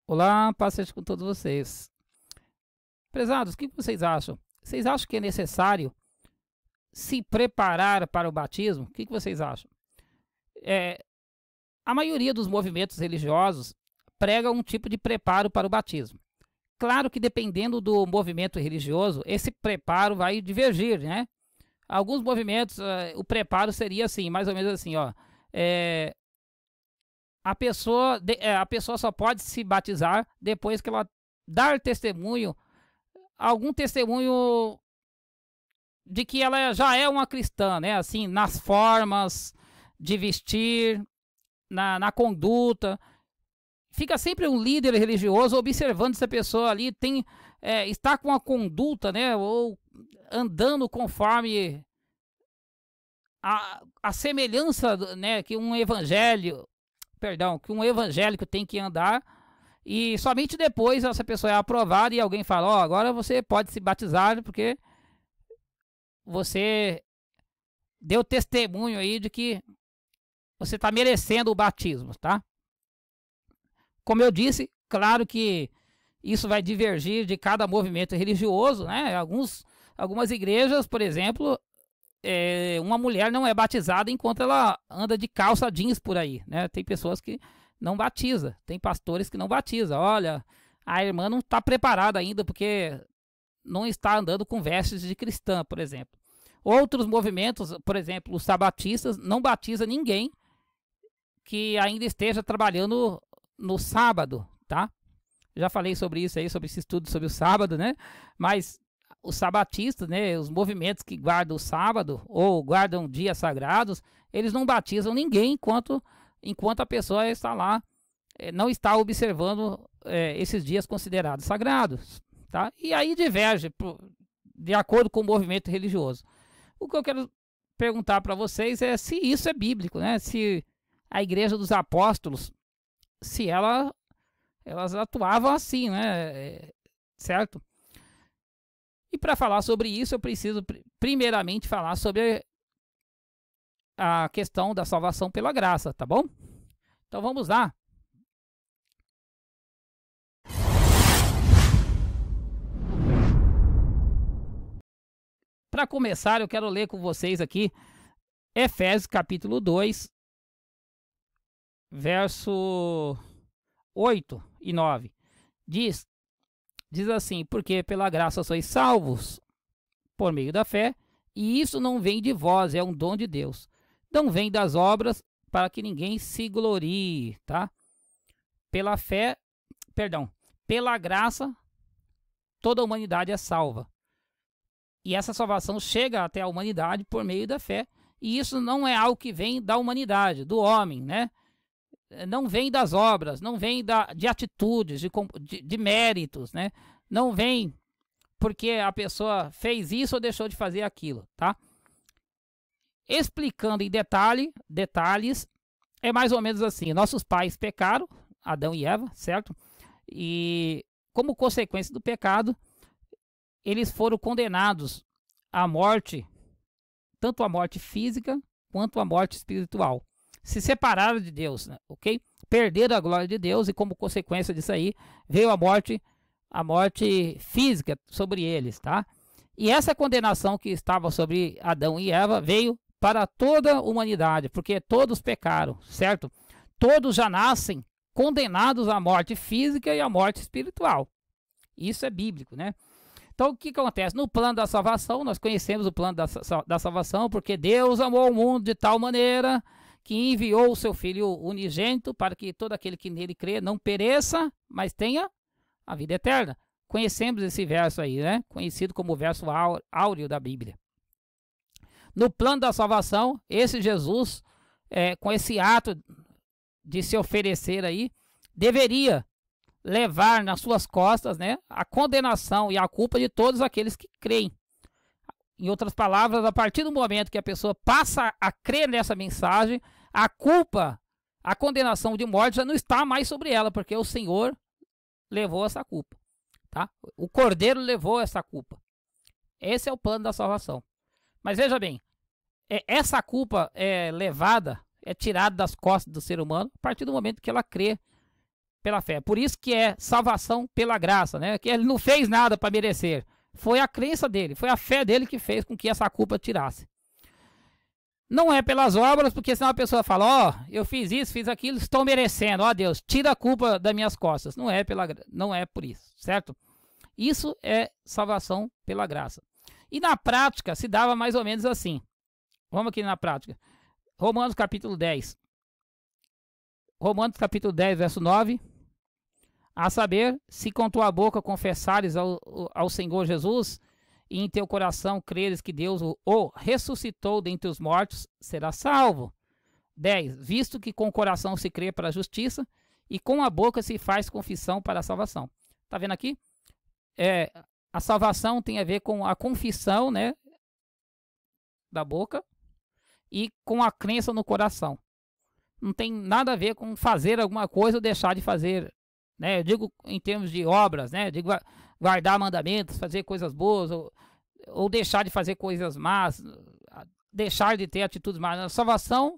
Olá, paz seja com todos vocês. Prezados, o que vocês acham? Vocês acham que é necessário se preparar para o batismo? O que vocês acham? É, a maioria dos movimentos religiosos prega um tipo de preparo para o batismo. Claro que dependendo do movimento religioso, esse preparo vai divergir, né? Alguns movimentos, o preparo seria assim, mais ou menos assim, ó. É, a pessoa só pode se batizar depois que ela dar testemunho, algum testemunho de que ela já é uma cristã, né? Assim, nas formas de vestir, na conduta. Fica sempre um líder religioso observando se a pessoa ali está com a conduta, né? Ou andando conforme a semelhança, né? Que um evangélico tem que andar. E somente depois essa pessoa é aprovada e alguém fala, ó, agora você pode se batizar porque você deu testemunho aí de que você está merecendo o batismo, tá? Como eu disse, claro que isso vai divergir de cada movimento religioso, né? Algumas igrejas, por exemplo, uma mulher não é batizada enquanto ela anda de calça jeans por aí, né? Tem pessoas que não batizam, tem pastores que não batizam. Olha, a irmã não está preparada ainda porque não está andando com vestes de cristã, por exemplo. Outros movimentos, por exemplo, os sabatistas, não batizam ninguém que ainda esteja trabalhando no sábado, tá? Já falei sobre isso aí, sobre esse estudo sobre o sábado, né? Mas os sabatistas, né, os movimentos que guardam o sábado ou guardam dias sagrados, eles não batizam ninguém enquanto a pessoa está lá, não está observando esses dias considerados sagrados, tá? E aí diverge de acordo com o movimento religioso. O que eu quero perguntar para vocês é se isso é bíblico, né? Se a igreja dos apóstolos, se elas atuavam assim, né? Certo? E para falar sobre isso, eu preciso primeiramente falar sobre a questão da salvação pela graça, tá bom? Então vamos lá. Para começar, eu quero ler com vocês aqui Efésios capítulo 2, verso 8 e 9. Diz assim, porque pela graça sois salvos por meio da fé, e isso não vem de vós, é um dom de Deus. Não vem das obras para que ninguém se glorie, tá? Pela fé, perdão, pela graça, toda a humanidade é salva. E essa salvação chega até a humanidade por meio da fé, e isso não é algo que vem da humanidade, do homem, né? Não vem das obras, não vem de atitudes, de méritos, né? Não vem porque a pessoa fez isso ou deixou de fazer aquilo, tá? Explicando em detalhes, é mais ou menos assim: nossos pais pecaram, Adão e Eva, certo? E como consequência do pecado, eles foram condenados à morte, tanto a morte física quanto a morte espiritual. Se separaram de Deus, né? Ok? Perderam a glória de Deus e como consequência disso aí veio a morte física sobre eles, tá? E essa condenação que estava sobre Adão e Eva veio para toda a humanidade, porque todos pecaram, certo? Todos já nascem condenados à morte física e à morte espiritual. Isso é bíblico, né? Então, o que acontece? No plano da salvação, nós conhecemos o plano da salvação, porque Deus amou o mundo de tal maneira que enviou o seu Filho unigênito para que todo aquele que nele crê não pereça, mas tenha a vida eterna. Conhecemos esse verso aí, né? Conhecido como o verso áureo da Bíblia. No plano da salvação, esse Jesus, com esse ato de se oferecer aí, deveria levar nas suas costas, né, a condenação e a culpa de todos aqueles que creem. Em outras palavras, a partir do momento que a pessoa passa a crer nessa mensagem, a culpa, a condenação de morte já não está mais sobre ela, porque o Senhor levou essa culpa, tá? O Cordeiro levou essa culpa. Esse é o plano da salvação. Mas veja bem, essa culpa é tirada das costas do ser humano a partir do momento que ela crê pela fé. Por isso que é salvação pela graça, né? Que ele não fez nada para merecer. Foi a crença dele, foi a fé dele que fez com que essa culpa tirasse. Não é pelas obras, porque senão a pessoa fala, ó, eu fiz isso, fiz aquilo, estou merecendo. Ó Deus, tira a culpa das minhas costas. Não é por isso, certo? Isso é salvação pela graça. E na prática se dava mais ou menos assim. Vamos aqui na prática. Romanos capítulo 10. Romanos capítulo 10, verso 9. A saber, se com tua boca confessares ao Senhor Jesus, e em teu coração creres que Deus o ressuscitou dentre os mortos, será salvo. 10. Visto que com o coração se crê para a justiça, e com a boca se faz confissão para a salvação. Tá vendo aqui? A salvação tem a ver com a confissão, né, da boca e com a crença no coração. Não tem nada a ver com fazer alguma coisa ou deixar de fazer, né? Eu digo em termos de obras, né? Eu digo guardar mandamentos, fazer coisas boas ou deixar de fazer coisas más, deixar de ter atitudes más. A salvação,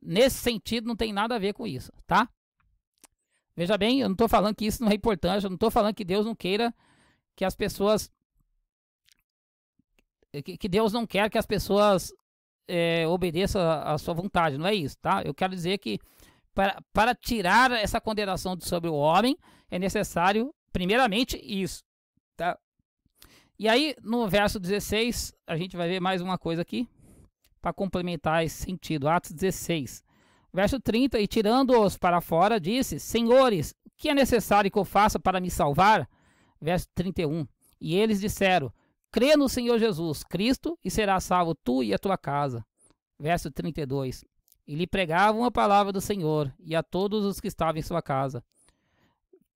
nesse sentido, não tem nada a ver com isso, tá? Veja bem, eu não estou falando que isso não é importante, eu não estou falando que Deus não queira que as pessoas... que Deus não quer que as pessoas obedeçam a sua vontade, não é isso, tá? Eu quero dizer que para tirar essa condenação sobre o homem, é necessário, primeiramente, isso, tá? E aí, no verso 16, a gente vai ver mais uma coisa aqui, para complementar esse sentido. Atos 16, verso 30, e tirando-os para fora, disse, Senhores, o que é necessário que eu faça para me salvar? Verso 31, e eles disseram, crê no Senhor Jesus Cristo e serás salvo tu e a tua casa. Verso 32, e lhe pregavam a palavra do Senhor e a todos os que estavam em sua casa.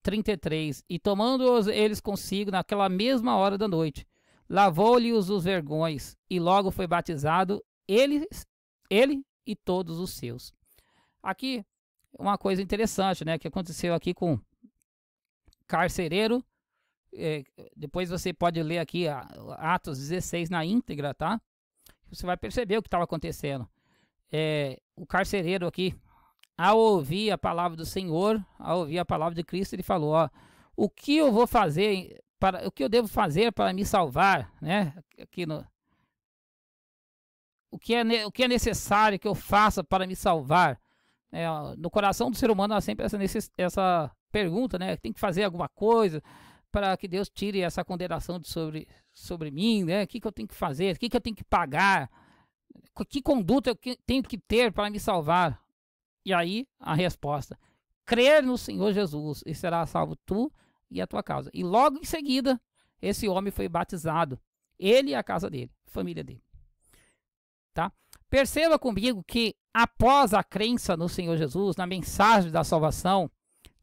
33, e tomando-os eles consigo naquela mesma hora da noite, lavou-lhes os vergões e logo foi batizado ele e todos os seus. Aqui uma coisa interessante, né, que aconteceu aqui com carcereiro. Depois você pode ler aqui Atos 16 na íntegra, tá? Você vai perceber o que estava acontecendo. O carcereiro aqui, ao ouvir a palavra do Senhor, ao ouvir a palavra de Cristo, ele falou, ó, o que eu vou fazer, o que eu devo fazer para me salvar, né? Aqui o que é necessário que eu faça para me salvar? No coração do ser humano há sempre essa pergunta, né? Tem que fazer alguma coisa para que Deus tire essa condenação sobre mim, né? O que eu tenho que fazer? O que eu tenho que pagar? Que conduta eu tenho que ter para me salvar? E aí, a resposta, crer no Senhor Jesus e será salvo tu e a tua casa. E logo em seguida, esse homem foi batizado. Ele e a casa dele, a família dele. Tá? Perceba comigo que após a crença no Senhor Jesus, na mensagem da salvação,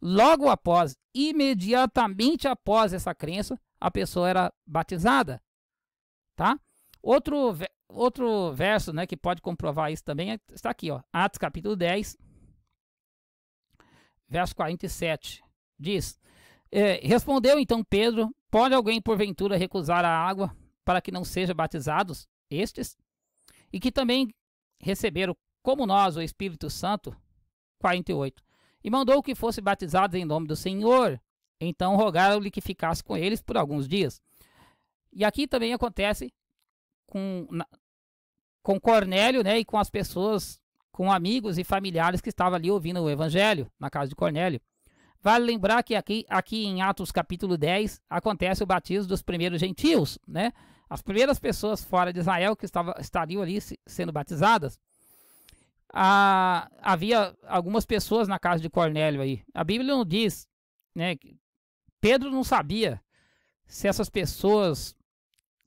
logo após, imediatamente após essa crença, a pessoa era batizada, tá? Outro verso, né, que pode comprovar isso também está aqui, ó, Atos capítulo 10, verso 47, diz, respondeu então Pedro, pode alguém porventura recusar a água para que não sejam batizados estes? E que também receberam, como nós, o Espírito Santo, 48. E mandou que fossem batizados em nome do Senhor. Então rogaram-lhe que ficasse com eles por alguns dias. E aqui também acontece com Cornélio, né, e com as pessoas, com amigos e familiares que estavam ali ouvindo o evangelho na casa de Cornélio. Vale lembrar que aqui em Atos capítulo 10 acontece o batismo dos primeiros gentios, né? As primeiras pessoas fora de Israel que estariam ali sendo batizadas. Havia algumas pessoas na casa de Cornélio aí. A Bíblia não diz, né? Pedro não sabia se essas pessoas,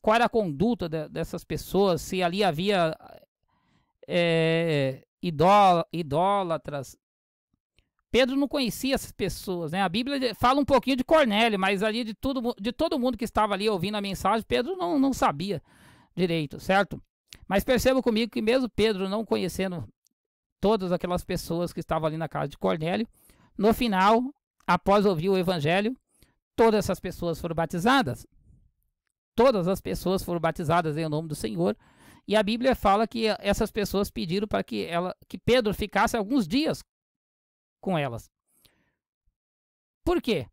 qual era a conduta dessas pessoas, se ali havia idólatras. Pedro não conhecia essas pessoas, né? A Bíblia fala um pouquinho de Cornélio, mas ali de todo mundo que estava ali ouvindo a mensagem, Pedro não sabia direito, certo? Mas perceba comigo que mesmo Pedro não conhecendo todas aquelas pessoas que estavam ali na casa de Cornélio, no final, após ouvir o evangelho, todas essas pessoas foram batizadas. Todas as pessoas foram batizadas em nome do Senhor. E a Bíblia fala que essas pessoas pediram para que Pedro ficasse alguns dias com elas. Por quê?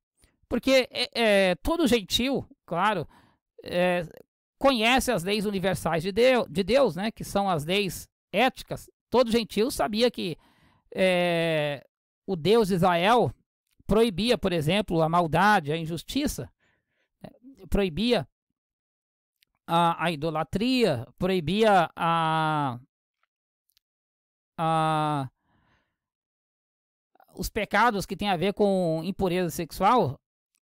Porque todo gentil, claro, conhece as leis universais de Deus, né, que são as leis éticas. Todo gentil sabia que o Deus de Israel proibia, por exemplo, a maldade, a injustiça, proibia a idolatria, proibia os pecados que tem a ver com impureza sexual.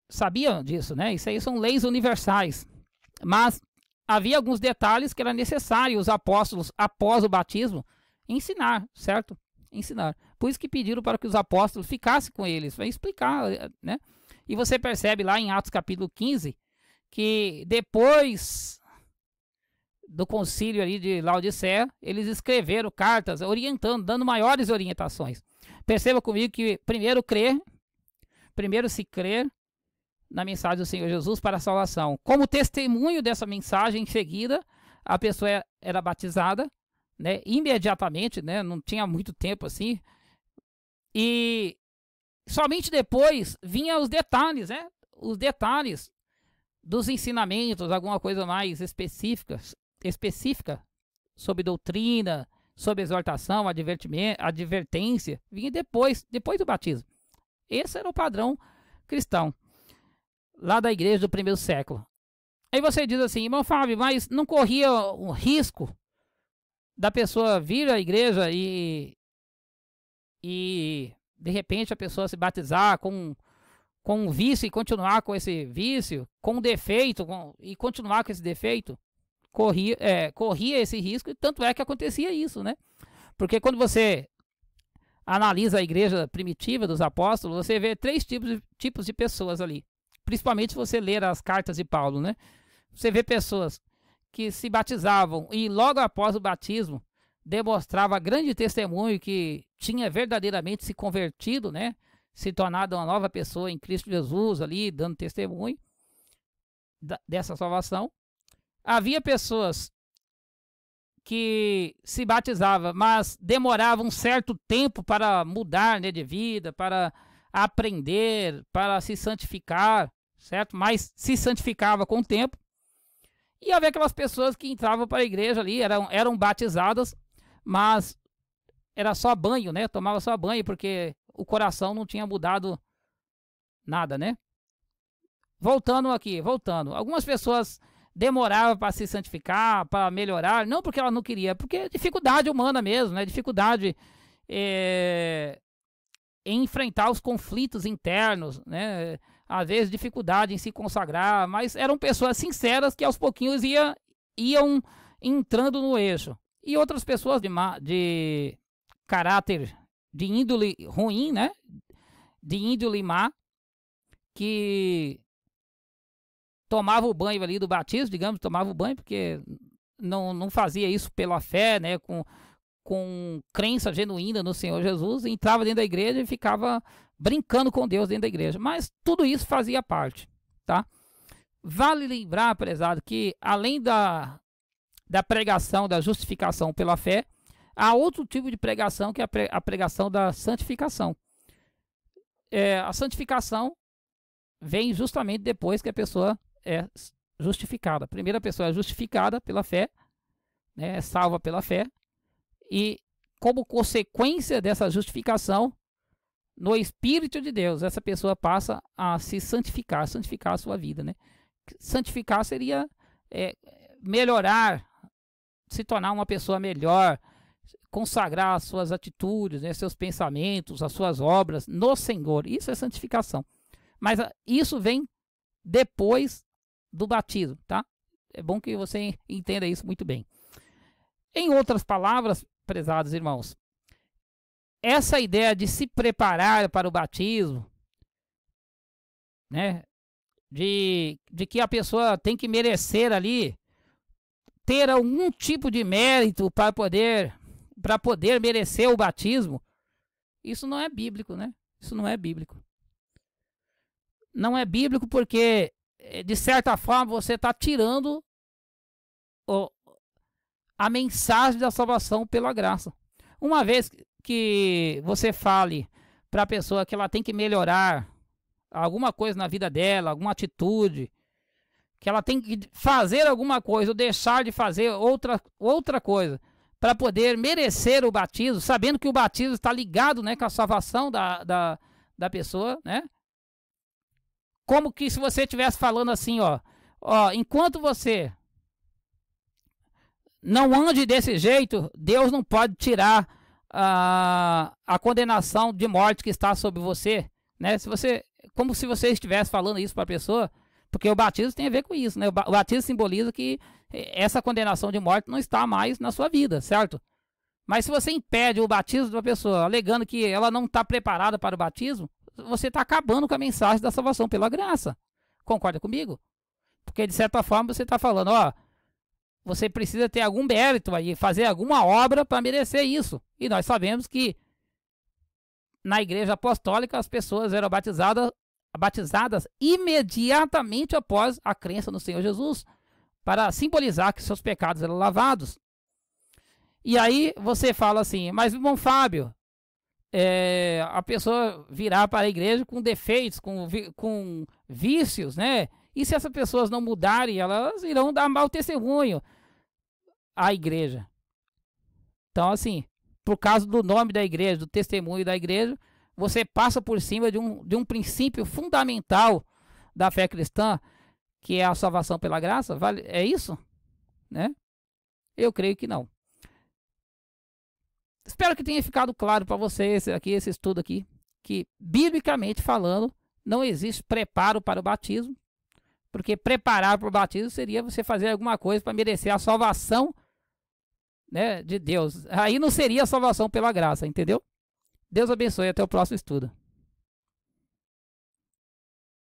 Sabiam disso, né? Isso aí são leis universais. Mas havia alguns detalhes que era necessário os apóstolos, após o batismo, ensinar, certo? Ensinar. Por isso que pediram para que os apóstolos ficassem com eles, para explicar, né? E você percebe lá em Atos capítulo 15, que depois do concílio ali de Laodiceia, eles escreveram cartas orientando, dando maiores orientações. Perceba comigo que primeiro se crer na mensagem do Senhor Jesus para a salvação. Como testemunho dessa mensagem, em seguida, a pessoa era batizada, né, imediatamente, né, não tinha muito tempo assim, e somente depois vinham os detalhes, né, os detalhes dos ensinamentos, alguma coisa mais específica sobre doutrina, sobre exortação, advertência, vinha depois do batismo. Esse era o padrão cristão lá da igreja do primeiro século. Aí você diz assim, irmão Fábio, mas não corria um risco da pessoa vir à igreja e de repente a pessoa se batizar com um vício e continuar com esse vício, com um defeito e continuar com esse defeito? Corria esse risco, e tanto é que acontecia isso, né? Porque quando você analisa a igreja primitiva dos apóstolos, você vê três tipos de pessoas ali. Principalmente se você ler as cartas de Paulo, né? Você vê pessoas que se batizavam e logo após o batismo demonstrava grande testemunho que tinha verdadeiramente se convertido, né? Se tornado uma nova pessoa em Cristo Jesus ali, dando testemunho dessa salvação. Havia pessoas que se batizavam, mas demoravam um certo tempo para mudar, né, de vida, para aprender, para se santificar, certo? Mas se santificava com o tempo. E havia aquelas pessoas que entravam para a igreja ali, eram batizadas, mas era só banho, né? Tomava só banho, porque o coração não tinha mudado nada, né? Voltando. Algumas pessoas demoravam para se santificar, para melhorar, não porque ela não queria, porque é dificuldade humana mesmo, né? Dificuldade em enfrentar os conflitos internos, né? Às vezes dificuldade em se consagrar, mas eram pessoas sinceras que aos pouquinhos iam entrando no eixo. E outras pessoas de caráter, de índole ruim, né? De índole má, que tomava o banho ali do batismo, digamos, tomava o banho, porque não fazia isso pela fé, né? Com crença genuína no Senhor Jesus, entrava dentro da igreja e ficava brincando com Deus dentro da igreja. Mas tudo isso fazia parte, tá? Vale lembrar, prezado, que além da pregação da justificação pela fé, há outro tipo de pregação, que é a pregação da santificação. A santificação vem justamente depois que a pessoa é justificada. Primeiro a pessoa é justificada pela fé, né, é salva pela fé, e como consequência dessa justificação, no Espírito de Deus, essa pessoa passa a se santificar a sua vida, né? Santificar seria melhorar, se tornar uma pessoa melhor, consagrar as suas atitudes, né, seus pensamentos, as suas obras no Senhor. Isso é santificação. Mas isso vem depois do batismo, tá? É bom que você entenda isso muito bem. Em outras palavras, prezados irmãos, essa ideia de se preparar para o batismo, né, de que a pessoa tem que merecer ali, ter algum tipo de mérito para poder merecer o batismo, isso não é bíblico, né? Isso não é bíblico. Não é bíblico porque, de certa forma, você está tirando a mensagem da salvação pela graça. Uma vez que você fale para a pessoa que ela tem que melhorar alguma coisa na vida dela, alguma atitude, que ela tem que fazer alguma coisa ou deixar de fazer outra coisa para poder merecer o batismo, sabendo que o batismo está ligado, né, com a salvação da pessoa, né? Como que se você estivesse falando assim, ó, enquanto você não ande desse jeito, Deus não pode tirar a condenação de morte que está sobre você, né? Como se você estivesse falando isso para a pessoa, porque o batismo tem a ver com isso, né? O batismo simboliza que essa condenação de morte não está mais na sua vida, certo? Mas se você impede o batismo da pessoa, alegando que ela não está preparada para o batismo, você está acabando com a mensagem da salvação pela graça. Concorda comigo? Porque de certa forma você está falando, você precisa ter algum mérito aí, fazer alguma obra para merecer isso. E nós sabemos que na igreja apostólica as pessoas eram batizadas imediatamente após a crença no Senhor Jesus, para simbolizar que seus pecados eram lavados. E aí você fala assim, mas irmão Fábio, a pessoa virá para a igreja com defeitos, com vícios, né? E se essas pessoas não mudarem, elas irão dar mau testemunho à igreja. Então, assim, por causa do nome da igreja, do testemunho da igreja, você passa por cima de um princípio fundamental da fé cristã, que é a salvação pela graça. É isso? Né? Eu creio que não. Espero que tenha ficado claro para vocês aqui, esse estudo aqui, que biblicamente falando, não existe preparo para o batismo, porque preparar para o batismo seria você fazer alguma coisa para merecer a salvação, né, de Deus. Aí não seria a salvação pela graça, entendeu? Deus abençoe, até o próximo estudo.